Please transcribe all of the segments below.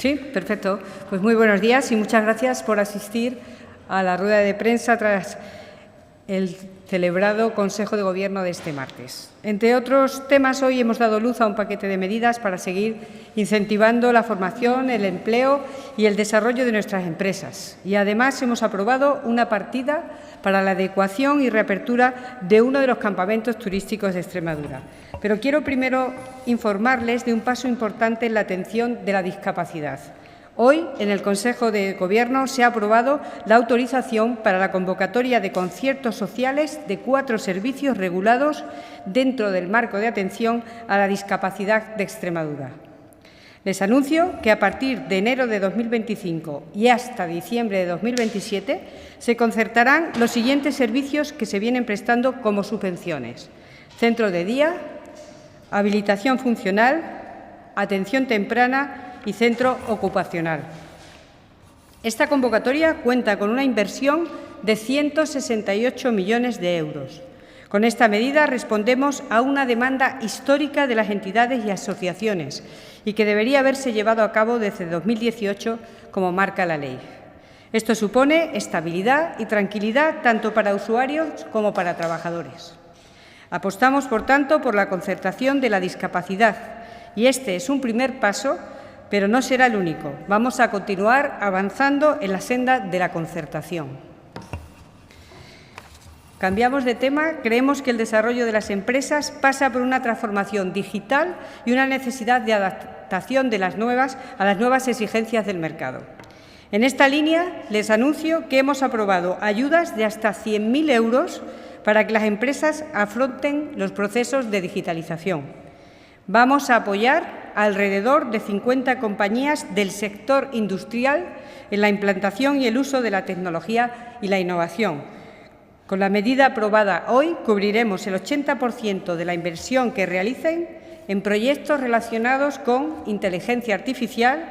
Sí, perfecto. Pues muy buenos días y muchas gracias por asistir a la rueda de prensa tras el celebrado Consejo de Gobierno de este martes. Entre otros temas, hoy hemos dado luz a un paquete de medidas para seguir incentivando la formación, el empleo y el desarrollo de nuestras empresas. Y además hemos aprobado una partida para la adecuación y reapertura de uno de los campamentos turísticos de Extremadura. Pero quiero primero informarles de un paso importante en la atención de la discapacidad. Hoy, en el Consejo de Gobierno, se ha aprobado la autorización para la convocatoria de conciertos sociales de 4 servicios regulados dentro del marco de atención a la discapacidad de Extremadura. Les anuncio que a partir de enero de 2025 y hasta diciembre de 2027 se concertarán los siguientes servicios que se vienen prestando como subvenciones: centro de día, habilitación funcional, atención temprana y centro ocupacional. Esta convocatoria cuenta con una inversión de 168 millones de euros. Con esta medida respondemos a una demanda histórica de las entidades y asociaciones y que debería haberse llevado a cabo desde 2018, como marca la ley. Esto supone estabilidad y tranquilidad tanto para usuarios como para trabajadores. Apostamos, por tanto, por la concertación de la discapacidad y este es un primer paso, pero no será el único. Vamos a continuar avanzando en la senda de la concertación. Cambiamos de tema. Creemos que el desarrollo de las empresas pasa por una transformación digital y una necesidad de adaptación a las nuevas exigencias del mercado. En esta línea, les anuncio que hemos aprobado ayudas de hasta 100.000 euros para que las empresas afronten los procesos de digitalización. Vamos a apoyar a alrededor de 50 compañías del sector industrial en la implantación y el uso de la tecnología y la innovación. Con la medida aprobada hoy, cubriremos el 80% de la inversión que realicen en proyectos relacionados con inteligencia artificial,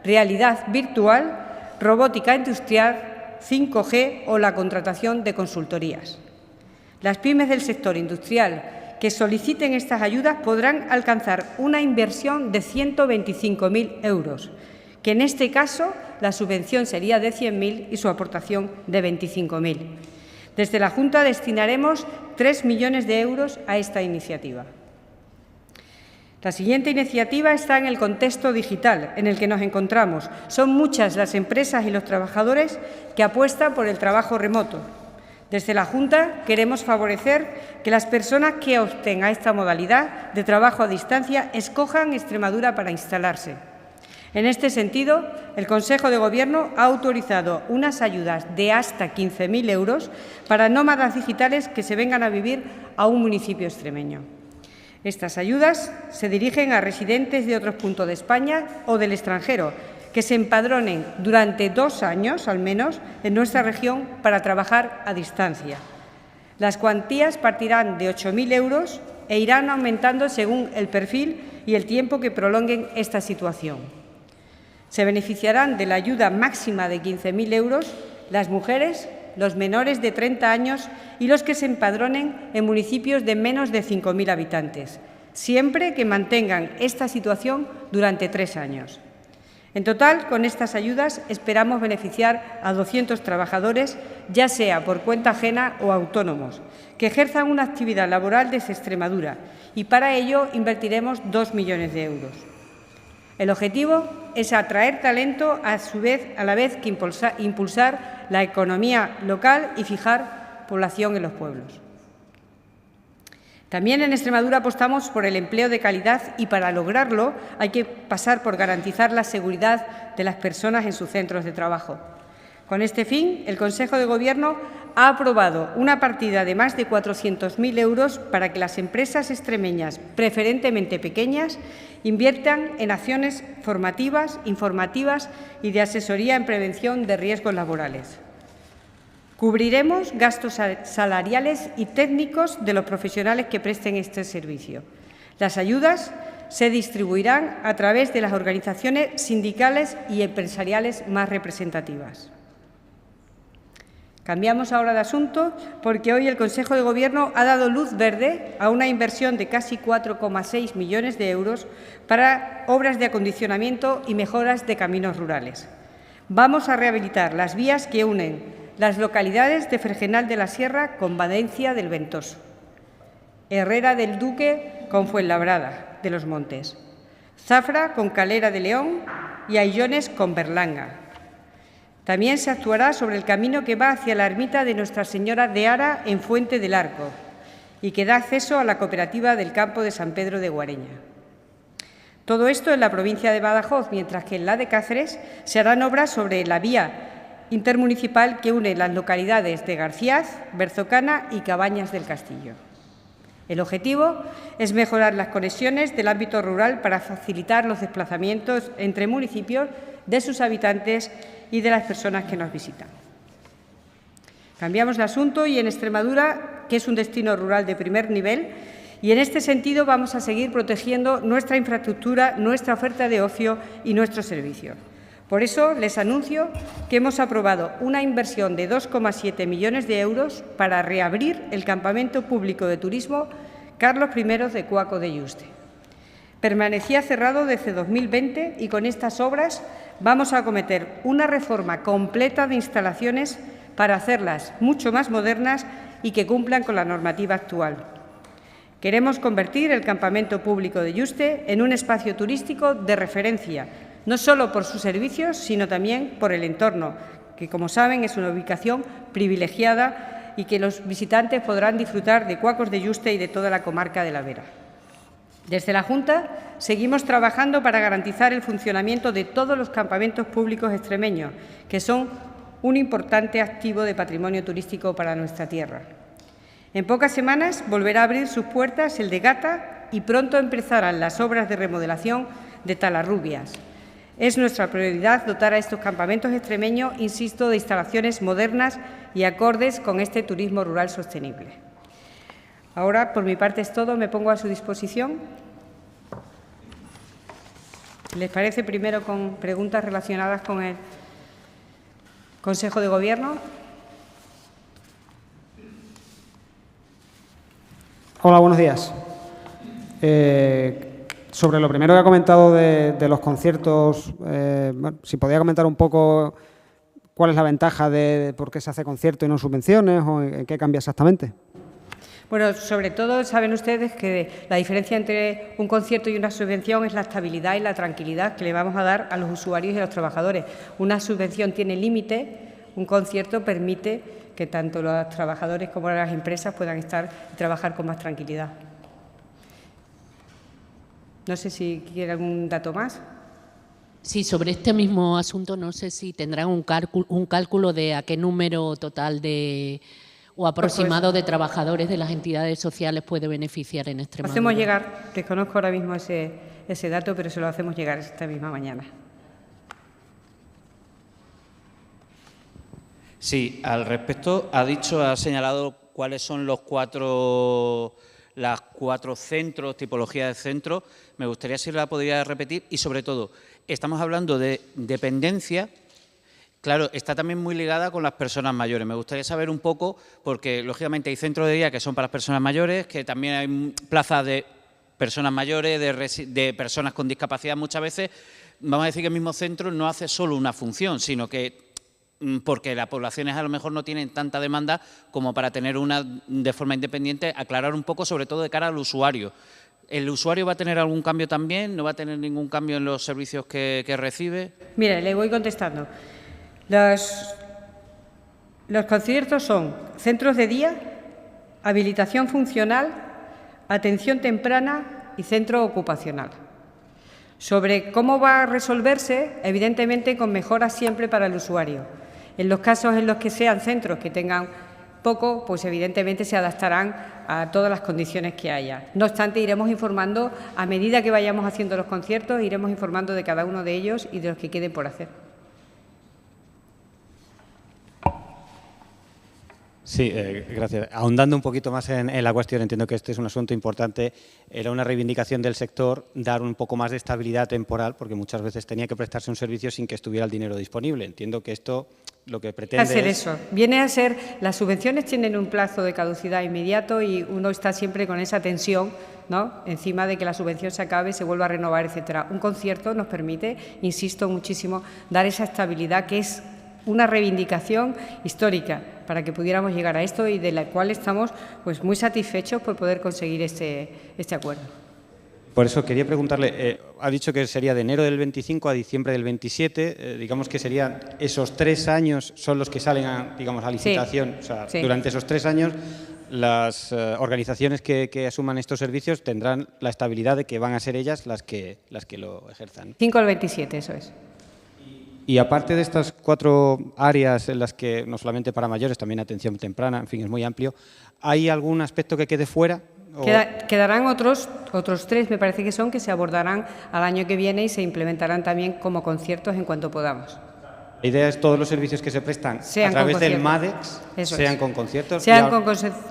realidad virtual, robótica industrial, 5G o la contratación de consultorías. Las pymes del sector industrial que soliciten estas ayudas podrán alcanzar una inversión de 125.000 euros, que en este caso la subvención sería de 100.000 y su aportación de 25.000. Desde la Junta destinaremos 3 millones de euros a esta iniciativa. La siguiente iniciativa está en el contexto digital en el que nos encontramos. Son muchas las empresas y los trabajadores que apuestan por el trabajo remoto. Desde la Junta queremos favorecer que las personas que opten a esta modalidad de trabajo a distancia escojan Extremadura para instalarse. En este sentido, el Consejo de Gobierno ha autorizado unas ayudas de hasta 15.000 euros para nómadas digitales que se vengan a vivir a un municipio extremeño. Estas ayudas se dirigen a residentes de otros puntos de España o del extranjero que se empadronen durante 2 años, al menos, en nuestra región para trabajar a distancia. Las cuantías partirán de 8.000 euros e irán aumentando según el perfil y el tiempo que prolonguen esta situación. Se beneficiarán de la ayuda máxima de 15.000 euros las mujeres, los menores de 30 años y los que se empadronen en municipios de menos de 5.000 habitantes, siempre que mantengan esta situación durante 3 años. En total, con estas ayudas esperamos beneficiar a 200 trabajadores, ya sea por cuenta ajena o autónomos, que ejerzan una actividad laboral desde Extremadura y para ello invertiremos 2 millones de euros. El objetivo es atraer talento a la vez que impulsar la economía local y fijar población en los pueblos. También en Extremadura apostamos por el empleo de calidad y para lograrlo hay que pasar por garantizar la seguridad de las personas en sus centros de trabajo. Con este fin, el Consejo de Gobierno ha aprobado una partida de más de 400.000 euros para que las empresas extremeñas, preferentemente pequeñas, inviertan en acciones formativas, informativas y de asesoría en prevención de riesgos laborales. Cubriremos gastos salariales y técnicos de los profesionales que presten este servicio. Las ayudas se distribuirán a través de las organizaciones sindicales y empresariales más representativas. Cambiamos ahora de asunto porque hoy el Consejo de Gobierno ha dado luz verde a una inversión de casi 4,6 millones de euros para obras de acondicionamiento y mejoras de caminos rurales. Vamos a rehabilitar las vías que unen las localidades de Fregenal de la Sierra con Valencia del Ventoso, Herrera del Duque con Fuenlabrada de los Montes, Zafra con Calera de León y Aillones con Berlanga. También se actuará sobre el camino que va hacia la ermita de Nuestra Señora de Ara en Fuente del Arco y que da acceso a la cooperativa del campo de San Pedro de Guareña. Todo esto en la provincia de Badajoz, mientras que en la de Cáceres se harán obras sobre la vía intermunicipal que une las localidades de Garciaz, Berzocana y Cabañas del Castillo. El objetivo es mejorar las conexiones del ámbito rural para facilitar los desplazamientos entre municipios de sus habitantes y de las personas que nos visitan. Cambiamos de asunto y en Extremadura, que es un destino rural de primer nivel, y en este sentido vamos a seguir protegiendo nuestra infraestructura, nuestra oferta de ocio y nuestros servicios. Por eso les anuncio que hemos aprobado una inversión de 2,7 millones de euros para reabrir el campamento público de turismo Carlos I de Cuaco de Yuste. Permanecía cerrado desde 2020 y con estas obras vamos a acometer una reforma completa de instalaciones para hacerlas mucho más modernas y que cumplan con la normativa actual. Queremos convertir el campamento público de Yuste en un espacio turístico de referencia, no solo por sus servicios, sino también por el entorno, que, como saben, es una ubicación privilegiada y que los visitantes podrán disfrutar de Cuacos de Yuste y de toda la comarca de la Vera. Desde la Junta seguimos trabajando para garantizar el funcionamiento de todos los campamentos públicos extremeños, que son un importante activo de patrimonio turístico para nuestra tierra. En pocas semanas volverá a abrir sus puertas el de Gata y pronto empezarán las obras de remodelación de Talarrubias. Es nuestra prioridad dotar a estos campamentos extremeños, insisto, de instalaciones modernas y acordes con este turismo rural sostenible. Ahora, por mi parte, es todo. Me pongo a su disposición. ¿Les parece primero con preguntas relacionadas con el Consejo de Gobierno? Hola, buenos días. Sobre lo primero que ha comentado de los conciertos, si podía comentar un poco cuál es la ventaja de por qué se hace concierto y no subvenciones o en qué cambia exactamente. Bueno, sobre todo saben ustedes que la diferencia entre un concierto y una subvención es la estabilidad y la tranquilidad que le vamos a dar a los usuarios y a los trabajadores. Una subvención tiene límite, un concierto permite que tanto los trabajadores como las empresas puedan trabajar con más tranquilidad. No sé si quiere algún dato más. Sí, sobre este mismo asunto no sé si tendrán un cálculo de a qué número total de o aproximado de trabajadores de las entidades sociales puede beneficiar en Extremadura. Hacemos llegar, desconozco ahora mismo ese dato, pero se lo hacemos llegar esta misma mañana. Sí, al respecto ha señalado cuáles son las cuatro centros, tipologías de centros. Me gustaría si la podría repetir y, sobre todo, estamos hablando de dependencia. Claro, está también muy ligada con las personas mayores. Me gustaría saber un poco, porque lógicamente hay centros de día que son para las personas mayores, que también hay plazas de personas mayores, de personas con discapacidad. Muchas veces, vamos a decir que el mismo centro no hace solo una función, sino que porque las poblaciones a lo mejor no tienen tanta demanda como para tener una de forma independiente, aclarar un poco, sobre todo de cara al usuario. ¿El usuario va a tener algún cambio también? ¿No va a tener ningún cambio en los servicios que recibe? Mire, le voy contestando. Los conciertos son centros de día, habilitación funcional, atención temprana y centro ocupacional. Sobre cómo va a resolverse, evidentemente con mejoras siempre para el usuario. En los casos en los que sean centros que tengan poco, pues evidentemente se adaptarán a todas las condiciones que haya. No obstante, iremos informando, a medida que vayamos haciendo los conciertos, iremos informando de cada uno de ellos y de los que queden por hacer. Sí, gracias. Ahondando un poquito más en la cuestión, entiendo que este es un asunto importante. Era una reivindicación del sector dar un poco más de estabilidad temporal, porque muchas veces tenía que prestarse un servicio sin que estuviera el dinero disponible. Entiendo que esto lo que pretende hacer es… eso. Viene a ser, las subvenciones tienen un plazo de caducidad inmediato y uno está siempre con esa tensión, ¿no?, encima de que la subvención se acabe, se vuelva a renovar, etcétera. Un concierto nos permite, insisto muchísimo, dar esa estabilidad que es una reivindicación histórica para que pudiéramos llegar a esto y de la cual estamos pues muy satisfechos por poder conseguir este acuerdo. Por eso quería preguntarle, ha dicho que sería de enero del 25 a diciembre del 27, digamos que serían esos 3 años son los que salen a licitación, Sí, o sea, sí. Durante esos 3 años las organizaciones que asuman estos servicios tendrán la estabilidad de que van a ser ellas las que lo ejerzan. 5 al 27, eso es. Y aparte de estas 4 áreas en las que, no solamente para mayores, también atención temprana, en fin, es muy amplio, ¿hay algún aspecto que quede fuera? Quedarán otros 3, me parece que son, que se abordarán al año que viene y se implementarán también como conciertos en cuanto podamos. La idea es todos los servicios que se prestan Sean a través del con MADEX Eso sean es. con conciertos. Sean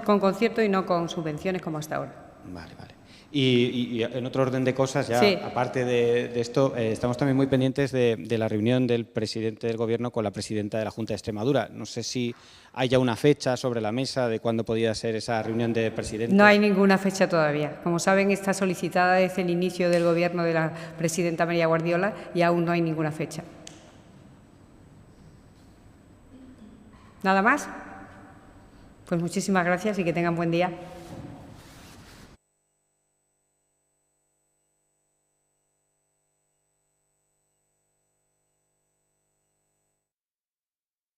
con concierto y no con subvenciones como hasta ahora. Vale, vale. Y en otro orden de cosas, ya Sí. aparte de esto, estamos también muy pendientes de la reunión del presidente del Gobierno con la presidenta de la Junta de Extremadura. No sé si hay ya una fecha sobre la mesa de cuándo podría ser esa reunión de presidentes. No hay ninguna fecha todavía. Como saben, está solicitada desde el inicio del Gobierno de la presidenta María Guardiola y aún no hay ninguna fecha. ¿Nada más? Pues muchísimas gracias y que tengan buen día.